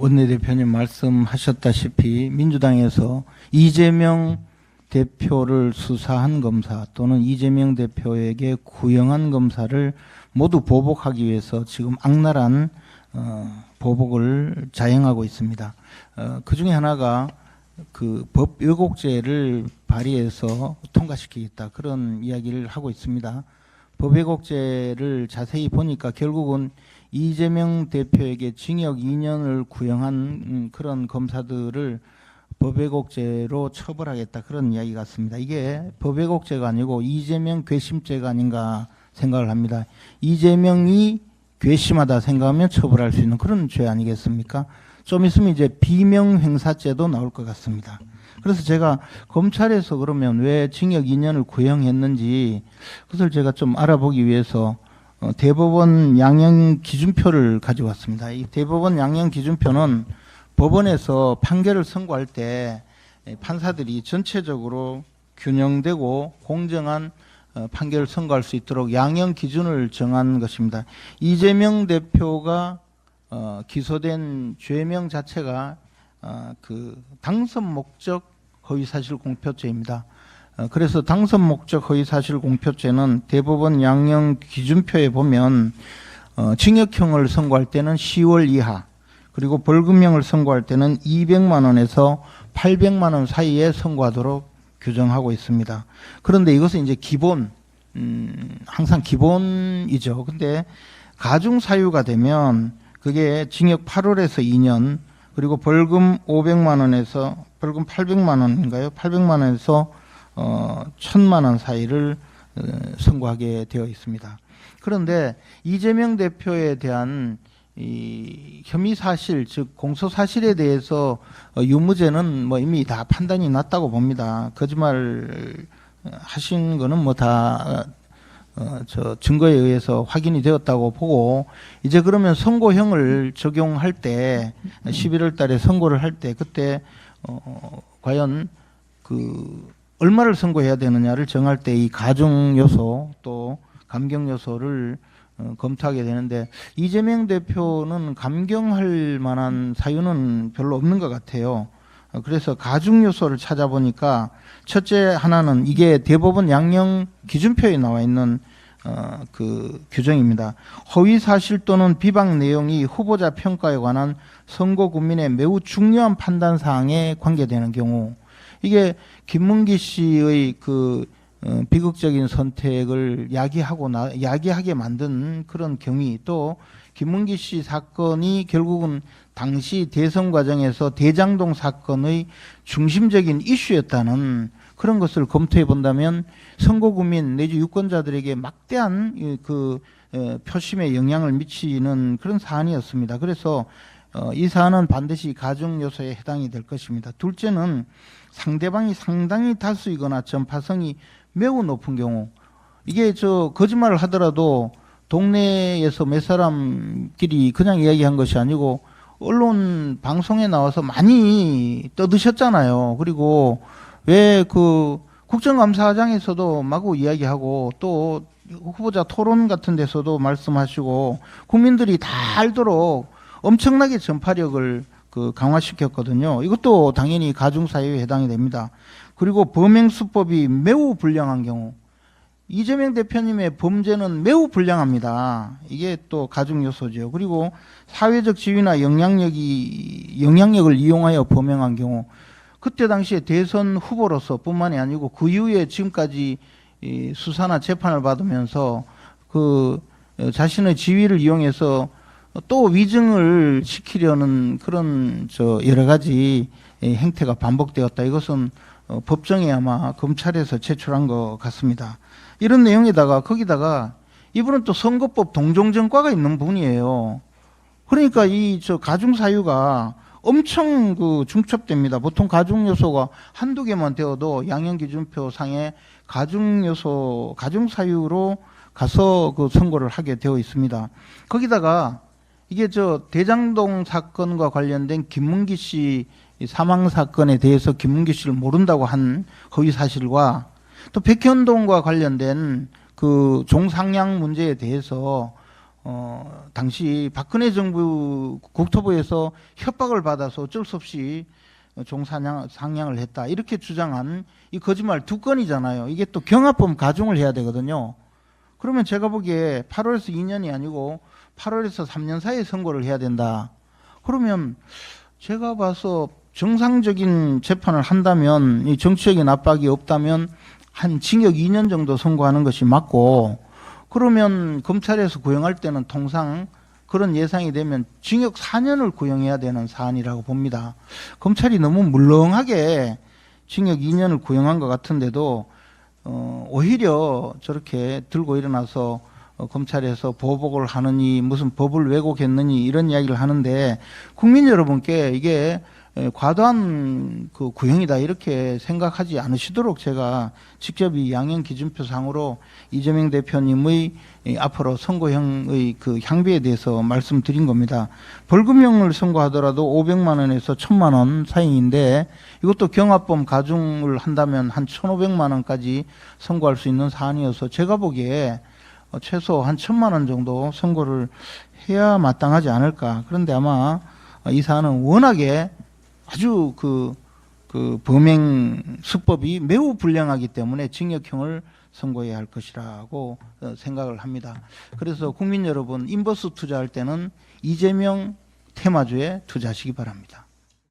원내대표님 말씀하셨다시피 민주당에서 이재명 대표를 수사한 검사 또는 이재명 대표에게 구형한 검사를 모두 보복하기 위해서 지금 악랄한 보복을 자행하고 있습니다. 그 중에 하나가 그 법 왜곡죄를 발의해서 통과시키겠다 그런 이야기를 하고 있습니다. 법 왜곡죄를 자세히 보니까 결국은 이재명 대표에게 징역 2년을 구형한 그런 검사들을 법 왜곡죄로 처벌하겠다 그런 이야기 같습니다. 이게 법 왜곡죄가 아니고 이재명 괘씸죄가 아닌가 생각을 합니다. 이재명이 괘씸하다 생각하면 처벌할 수 있는 그런 죄 아니겠습니까? 좀 있으면 이제 비명행사죄도 나올 것 같습니다. 그래서 제가 검찰에서 그러면 왜 징역 2년을 구형했는지 그것을 제가 좀 알아보기 위해서 대법원 양형 기준표를 가져왔습니다. 이 대법원 양형 기준표는 법원에서 판결을 선고할 때 판사들이 전체적으로 균형되고 공정한 판결을 선고할 수 있도록 양형 기준을 정한 것입니다. 이재명 대표가 기소된 죄명 자체가 그 당선 목적 허위사실 공표죄입니다. 그래서 당선 목적 허위사실 공표죄는 대법원 양형 기준표에 보면 징역형을 선고할 때는 10월 이하 그리고 벌금형을 선고할 때는 200만 원에서 800만 원 사이에 선고하도록 규정하고 있습니다. 그런데 이것은 이제 기본 항상 기본이죠. 근데 가중 사유가 되면 그게 징역 8월에서 2년 그리고 벌금 500만 원에서 벌금 800만 원인가요? 800만 원에서 1000만 원 사이를 선고하게 되어 있습니다. 그런데 이재명 대표에 대한 이 혐의 사실, 즉 공소 사실에 대해서 유무죄는 뭐 이미 다 판단이 났다고 봅니다. 거짓말 하신 거는 뭐 다 증거에 의해서 확인이 되었다고 보고 이제 그러면 선고형을 적용할 때 11월 달에 선고를 할 때 그때 과연 그 얼마를 선고해야 되느냐를 정할 때 이 가중 요소 또 감경 요소를 검토하게 되는데 이재명 대표는 감경할 만한 사유는 별로 없는 것 같아요. 그래서 가중 요소를 찾아보니까 첫째 하나는 이게 대법원 양형 기준표에 나와 있는 그 규정입니다. 허위 사실 또는 비방 내용이 후보자 평가에 관한 선거 국민의 매우 중요한 판단 사항에 관계되는 경우 이게 김문기 씨의 그 비극적인 선택을 야기하게 만든 그런 경위 또 김문기 씨 사건이 결국은 당시 대선 과정에서 대장동 사건의 중심적인 이슈였다는 그런 것을 검토해 본다면 선거구민 내지 유권자들에게 막대한 그 표심에 영향을 미치는 그런 사안이었습니다. 그래서 이 사안은 반드시 가중 요소에 해당이 될 것입니다. 둘째는 상대방이 상당히 다수이거나 전파성이 매우 높은 경우 이게 거짓말을 하더라도 동네에서 몇 사람끼리 그냥 이야기한 것이 아니고 언론 방송에 나와서 많이 떠드셨잖아요. 그리고 왜 그 국정감사장에서도 마구 이야기하고 또 후보자 토론 같은 데서도 말씀하시고 국민들이 다 알도록 엄청나게 전파력을 강화시켰거든요. 이것도 당연히 가중사유에 해당이 됩니다. 그리고 범행수법이 매우 불량한 경우 이재명 대표님의 범죄는 매우 불량합니다. 이게 또 가중 요소죠. 그리고 사회적 지위나 영향력을 이용하여 범행한 경우 그때 당시에 대선 후보로서 뿐만이 아니고 그 이후에 지금까지 수사나 재판을 받으면서 그 자신의 지위를 이용해서 또 위증을 시키려는 그런 여러 가지 행태가 반복되었다. 이것은 법정에 아마 검찰에서 제출한 것 같습니다. 이런 내용에다가 거기다가 이분은 또 선거법 동종전과가 있는 분이에요. 그러니까 이 가중 사유가 엄청 중첩됩니다. 보통 가중 요소가 한두 개만 되어도 양형 기준표 상에 가중 요소, 가중 사유로 가서 그 선고를 하게 되어 있습니다. 거기다가 이게 대장동 사건과 관련된 김문기 씨 사망 사건에 대해서 김문기 씨를 모른다고 한 허위 사실과 또 백현동과 관련된 그 종상향 문제에 대해서 당시 박근혜 정부 국토부에서 협박을 받아서 어쩔 수 없이 상향을 했다. 이렇게 주장한 이 거짓말 두 건이잖아요. 이게 또 경합범 가중을 해야 되거든요. 그러면 제가 보기에 8월에서 2년이 아니고 8월에서 3년 사이에 선고를 해야 된다. 그러면 제가 봐서 정상적인 재판을 한다면, 이 정치적인 압박이 없다면 한 징역 2년 정도 선고하는 것이 맞고, 그러면 검찰에서 구형할 때는 통상 그런 예상이 되면 징역 4년을 구형해야 되는 사안이라고 봅니다. 검찰이 너무 물렁하게 징역 2년을 구형한 것 같은데도 오히려 저렇게 들고 일어나서 검찰에서 보복을 하느니 무슨 법을 왜곡했느니 이런 이야기를 하는데, 국민 여러분께 이게 과도한 그 구형이다 이렇게 생각하지 않으시도록 제가 직접 이 양형 기준표 상으로 이재명 대표님의 앞으로 선고형의 그 향배에 대해서 말씀드린 겁니다. 벌금형을 선고하더라도 500만 원에서 1000만 원 사이인데, 이것도 경합범 가중을 한다면 한 1500만 원까지 선고할 수 있는 사안이어서 제가 보기에 최소 한 1000만 원 정도 선고를 해야 마땅하지 않을까. 그런데 아마 이 사안은 워낙에 아주 그 범행 수법이 매우 불량하기 때문에 징역형을 선고해야 할 것이라고 생각을 합니다. 그래서 국민 여러분, 인버스 투자할 때는 이재명 테마주에 투자하시기 바랍니다.